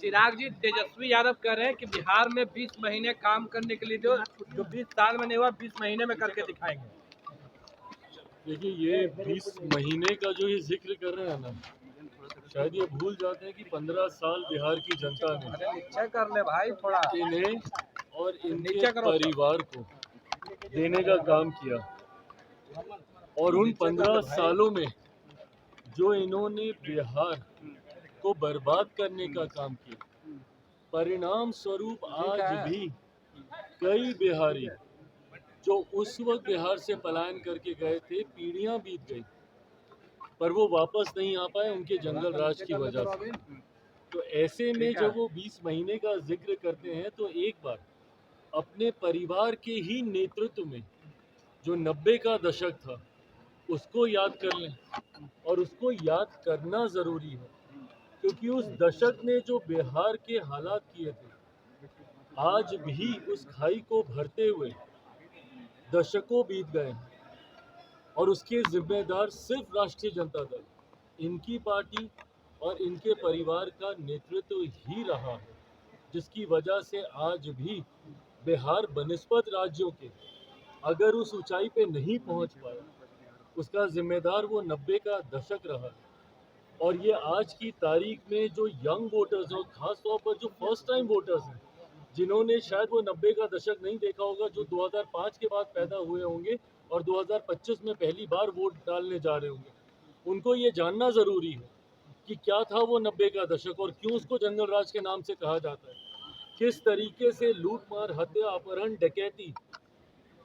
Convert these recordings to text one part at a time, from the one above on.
चिराग जी, तेजस्वी यादव कह रहे हैं कि बिहार में 20 महीने काम करने के लिए जो 20 साल में नहीं हुआ 20 महीने में करके दिखाएंगे। देखिए, ये 20 महीने का जो ये जिक्र कर रहे हैं ना, शायद ये भूल जाते हैं कि 15 साल बिहार की जनता ने नीचे कर ले भाई थोड़ा, इन्हें और इनके परिवार को देने का काम किया। और उन 15 सालों में जो इन्होंने बिहार को बर्बाद करने का काम किया, परिणाम स्वरूप आज भी कई बिहारी जो उस वक्त बिहार से पलायन करके गए थे, पीढ़ियां बीत गई, पर वो वापस नहीं आ पाए उनके जंगल राज की वजह से। तो ऐसे में जब वो 20 महीने का जिक्र करते हैं तो एक बार अपने परिवार के ही नेतृत्व में जो 90 का दशक था उसको याद कर लें। और उसको याद करना ज़रूरी है क्योंकि उस दशक ने जो बिहार के हालात किए थे, आज भी उस खाई को भरते हुए दशकों बीत गए हैं और उसके जिम्मेदार सिर्फ राष्ट्रीय जनता दल, इनकी पार्टी और इनके परिवार का नेतृत्व ही रहा है, जिसकी वजह से आज भी बिहार बनिस्बत राज्यों के अगर उस ऊंचाई पे नहीं पहुंच पाया, उसका जिम्मेदार वो 90 का दशक रहा है। और ये आज की तारीख में जो यंग वोटर्स और खास तौर पर जो फर्स्ट टाइम वोटर्स हैं, जिन्होंने शायद वो 90 का दशक नहीं देखा होगा, जो 2005 के बाद पैदा हुए होंगे और 2025 में पहली बार वोट डालने जा रहे होंगे, उनको ये जानना ज़रूरी है कि क्या था वो 90 का दशक और क्यों उसको जंगल राज के नाम से कहा जाता है। किस तरीके से लूटमार, हत्या, अपहरण, डकैती,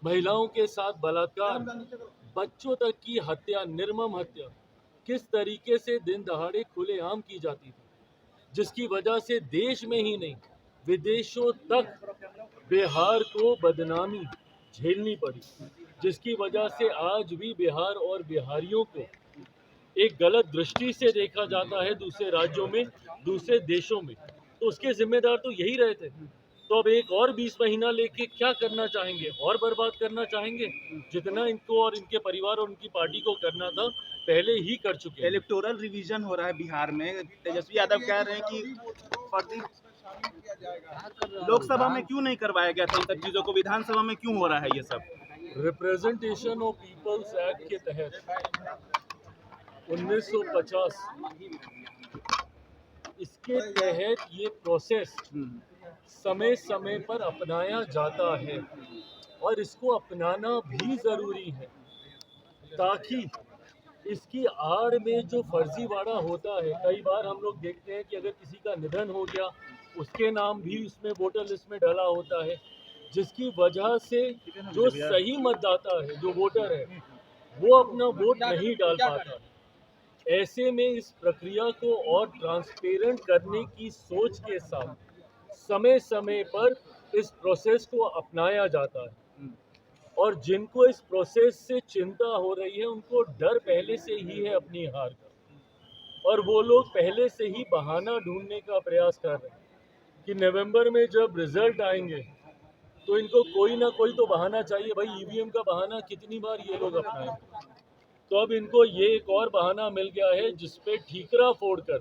महिलाओं के साथ बलात्कार, बच्चों तक की हत्या, निर्मम हत्या किस तरीके से दिन दहाड़े खुलेआम की जाती थी, जिसकी वजह से देश में ही नहीं विदेशों तक बिहार को बदनामी झेलनी पड़ी, जिसकी वजह से आज भी बिहार और बिहारियों को एक गलत दृष्टि से देखा जाता है दूसरे राज्यों में, दूसरे देशों में। तो उसके जिम्मेदार तो यही रहे थे। तो अब एक और 20 महीना लेके क्या करना चाहेंगे? और बर्बाद करना चाहेंगे? जितना इनको और इनके परिवार और उनकी पार्टी को करना था पहले ही कर चुके हैं। इलेक्टोरल रिवीजन हो रहा है बिहार में। तेजस्वी यादव कह रहे हैं कि फर्जी लोकसभा में क्यों नहीं करवाया गया था इन सब चीजों को, विधानसभा में क्यों हो रहा है ये सब? रिप्रेजेंटेशन ऑफ पीपल्स एक्ट के तहत 1950 इसके तहत ये प्रोसेस समय समय पर अपनाया जाता है और इसको अपनाना भी ज़रूरी है, ताकि इसकी आड़ में जो फर्जीवाड़ा होता है, कई बार हम लोग देखते हैं कि अगर किसी का निधन हो गया, उसके नाम भी उसमें वोटर लिस्ट में डाला होता है, जिसकी वजह से जो सही मतदाता है, जो वोटर है, वो अपना वोट नहीं डाल पाता। ऐसे में इस प्रक्रिया को और ट्रांसपेरेंट करने की सोच के साथ समय समय पर इस प्रोसेस को अपनाया जाता है। और जिनको इस प्रोसेस से चिंता हो रही है, उनको डर पहले से ही है अपनी हार का, और वो लोग पहले से ही बहाना ढूंढने का प्रयास कर रहे हैं कि नवंबर में जब रिजल्ट आएंगे तो इनको कोई ना कोई तो बहाना चाहिए। भाई, ईवीएम का बहाना कितनी बार ये लोग अपनाएंगे? तो अब इनको ये एक और बहाना मिल गया है जिसपे ठीकरा फोड़कर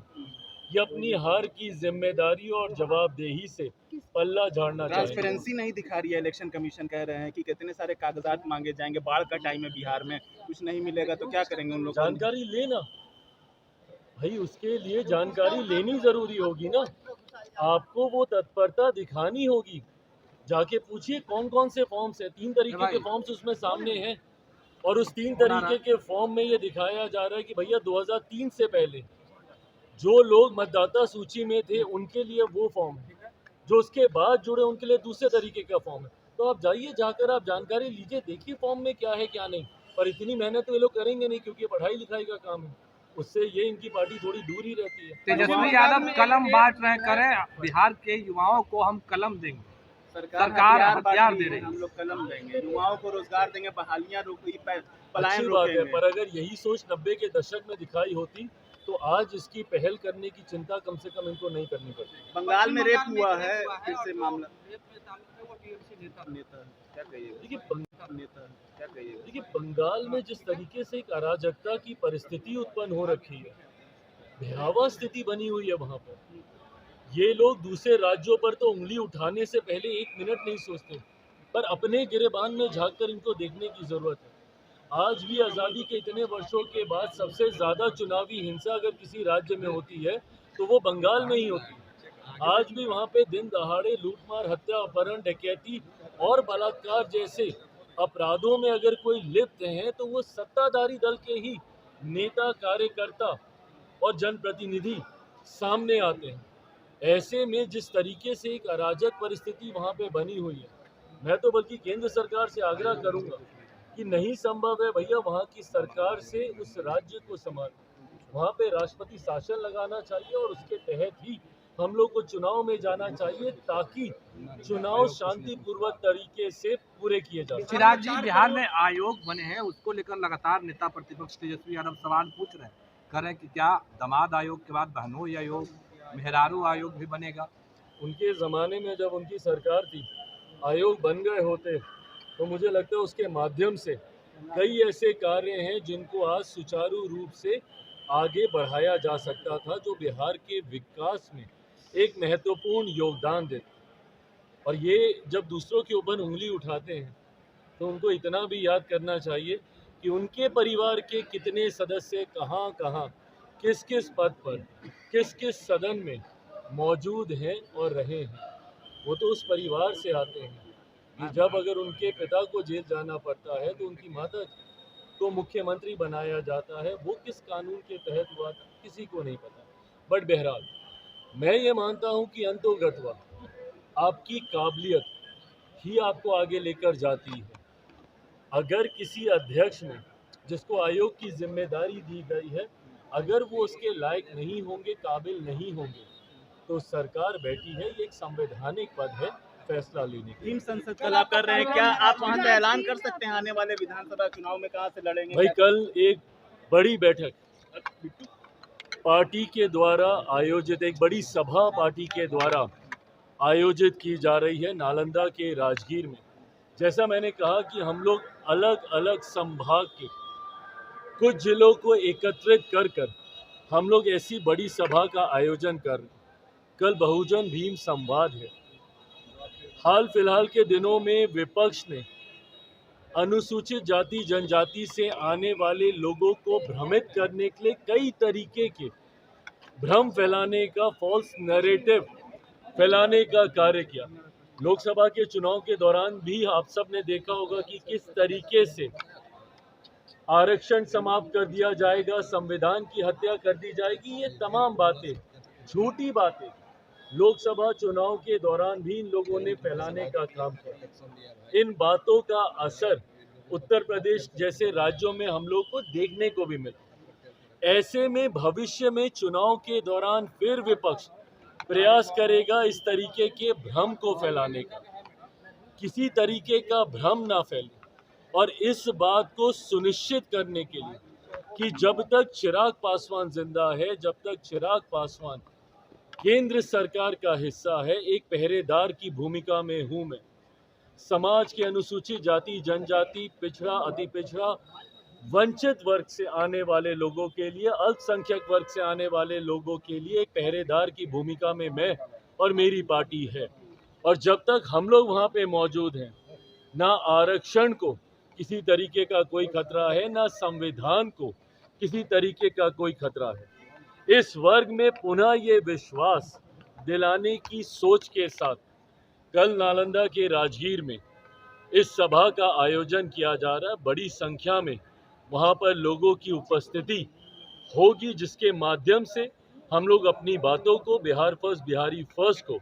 ये अपनी हार की जिम्मेदारी और जवाबदेही से पल्ला झाड़ना चाहिए। ट्रांसपेरेंसी नहीं दिखा रही है इलेक्शन कमीशन। कह रहे हैं कि कितने सारे कागजात मांगे जाएंगे, बाढ़ का टाइम है बिहार में, कुछ नहीं मिलेगा तो क्या करेंगे उन लोग? जानकारी लेना भाई, उसके लिए जानकारी लेनी जरूरी होगी ना। आपको वो तत्परता दिखानी होगी। जाके पूछिए कौन कौन से फॉर्म्स है, 3 तरीके के फॉर्म्स उसमें सामने हैं और उस 3 तरीके के फॉर्म में ये दिखाया जा रहा है कि भैया 2003 से पहले जो लोग मतदाता सूची में थे उनके लिए वो फॉर्म है, जो उसके बाद जुड़े उनके लिए दूसरे तरीके का फॉर्म है। तो आप जाइए, जाकर आप जानकारी लीजिए, देखिए फॉर्म में क्या है क्या नहीं। पर इतनी मेहनत तो ये लोग करेंगे नहीं क्योंकि पढ़ाई लिखाई का काम है, उससे ये इनकी पार्टी थोड़ी दूर ही रहती है। तेजस्वी यादव कलम बांट रहे करें, बिहार के युवाओं को हम कलम देंगे, सरकार हथियार दे रही है, हम लोग कलम देंगे, युवाओं को रोजगार देंगे, बहालियां रोकेंगे, पलायन अच्छी बात है, रोकेंगे। पर अगर यही सोच 90 के दशक में दिखाई होती तो आज इसकी पहल करने की चिंता कम से कम इनको नहीं करनी पड़ती। बंगाल में रेप हुआ है, फिर से मामला नेता क्या कहिएगा? देखिए, बंगाल में जिस तरीके से एक अराजकता की परिस्थिति उत्पन्न हो रखी है, भयावह स्थिति बनी हुई है वहाँ पर, ये लोग दूसरे राज्यों पर तो उंगली उठाने से पहले 1 मिनट नहीं सोचते, पर अपने गिरेबान में झांककर इनको देखने की जरूरत है। आज भी आज़ादी के इतने वर्षों के बाद सबसे ज़्यादा चुनावी हिंसा अगर किसी राज्य में होती है तो वो बंगाल में ही होती है। आज भी वहाँ पे दिन दहाड़े लूटमार, हत्या, अपहरण, डकैती और बलात्कार जैसे अपराधों में अगर कोई लिप्त है तो वो सत्ताधारी दल के ही नेता, कार्यकर्ता और जनप्रतिनिधि सामने आते हैं। ऐसे में जिस तरीके से एक अराजक परिस्थिति वहाँ पे बनी हुई है, मैं तो बल्कि केंद्र सरकार से आग्रह करूंगा कि नहीं संभव है भैया वहाँ की सरकार से उस राज्य को संभाल, वहाँ पे राष्ट्रपति शासन लगाना चाहिए और उसके तहत ही हम लोग को चुनाव में जाना चाहिए ताकि चुनाव शांतिपूर्वक तरीके से पूरे किए जा सकें। चिराग जी, बिहार में आयोग बने हैं, उसको लेकर लगातार नेता प्रतिपक्ष तेजस्वी यादव सवाल पूछ रहे हैं, कह रहे हैं कि क्या दामाद आयोग के बाद बहनोई आयोग, मेहरारू आयोग भी बनेगा? उनके ज़माने में जब उनकी सरकार थी, आयोग बन गए होते तो मुझे लगता है उसके माध्यम से कई ऐसे कार्य हैं जिनको आज सुचारू रूप से आगे बढ़ाया जा सकता था, जो बिहार के विकास में एक महत्वपूर्ण योगदान देते। और ये जब दूसरों के ऊपर उंगली उठाते हैं तो उनको इतना भी याद करना चाहिए कि उनके परिवार के कितने सदस्य कहाँ कहाँ, किस किस पद पर, किस किस सदन में मौजूद हैं और रहे हैं। वो तो उस परिवार से आते हैं कि जब अगर उनके पिता को जेल जाना पड़ता है तो उनकी माता को मुख्यमंत्री बनाया जाता है। वो किस कानून के तहत हुआ किसी को नहीं पता। बट बहरहाल मैं ये मानता हूँ कि अंतोगत्वा आपकी काबिलियत ही आपको आगे लेकर जाती है। अगर किसी अध्यक्ष ने, जिसको आयोग की जिम्मेदारी दी गई है, अगर वो उसके लायक नहीं होंगे, काबिल नहीं होंगे, तो सरकार बैठी है, ये एक संवैधानिक पद है फैसला लेने की। टीम संसद कल आप कर रहे हैं, क्या आप वहां से ऐलान कर सकते हैं आने वाले विधानसभा चुनाव में कहां से लड़ेंगे? भाई कल एक बड़ी बैठक पार्टी के द्वारा आयोजित, एक बड़ी सभा पार्टी के द्वारा आयोजित की जा रही है नालंदा के राजगीर में। जैसा मैंने कहा कि हम लोग अलग अलग संभाग के कुछ जिलों को एकत्रित कर कर हम लोग ऐसी बड़ी सभा का आयोजन कर रहे हैं। कल बहुजन भीम संवाद है। हाल फिलहाल के दिनों में विपक्ष ने अनुसूचित जाति जनजाति से आने वाले लोगों को भ्रमित करने के लिए कई तरीके के भ्रम फैलाने का, फॉल्स नैरेटिव फैलाने का कार्य किया। लोकसभा के चुनाव के दौरान भी आप सब ने देखा होगा कि किस तरीके से आरक्षण समाप्त कर दिया जाएगा, संविधान की हत्या कर दी जाएगी। ये तमाम बातें, झूठी बातें लोकसभा चुनाव के दौरान भी इन लोगों ने फैलाने का काम किया। इन बातों का असर उत्तर प्रदेश जैसे राज्यों में हम लोग को देखने को भी मिला। ऐसे में भविष्य में चुनाव के दौरान फिर विपक्ष प्रयास करेगा इस तरीके के भ्रम को फैलाने का। किसी तरीके का भ्रम ना फैले और इस बात को सुनिश्चित करने के लिए कि जब तक चिराग पासवान जिंदा है, जब तक चिराग पासवान केंद्र सरकार का हिस्सा है, एक पहरेदार की भूमिका में हूं मैं। समाज के अनुसूचित जाति जनजाति, पिछड़ा, अति पिछड़ा, वंचित वर्ग से आने वाले लोगों के लिए, अल्पसंख्यक वर्ग से आने वाले लोगों के लिए एक पहरेदार की भूमिका में मैं और मेरी पार्टी है। और जब तक हम लोग वहाँ पे मौजूद हैं, ना आरक्षण को किसी तरीके का कोई खतरा है, ना संविधान को किसी तरीके का कोई खतरा है। इस वर्ग में पुनः ये विश्वास दिलाने की सोच के साथ कल नालंदा के राजगीर में इस सभा का आयोजन किया जा रहा है। बड़ी संख्या में वहाँ पर लोगों की उपस्थिति होगी, जिसके माध्यम से हम लोग अपनी बातों को, बिहार फर्स्ट, बिहारी फर्स्ट को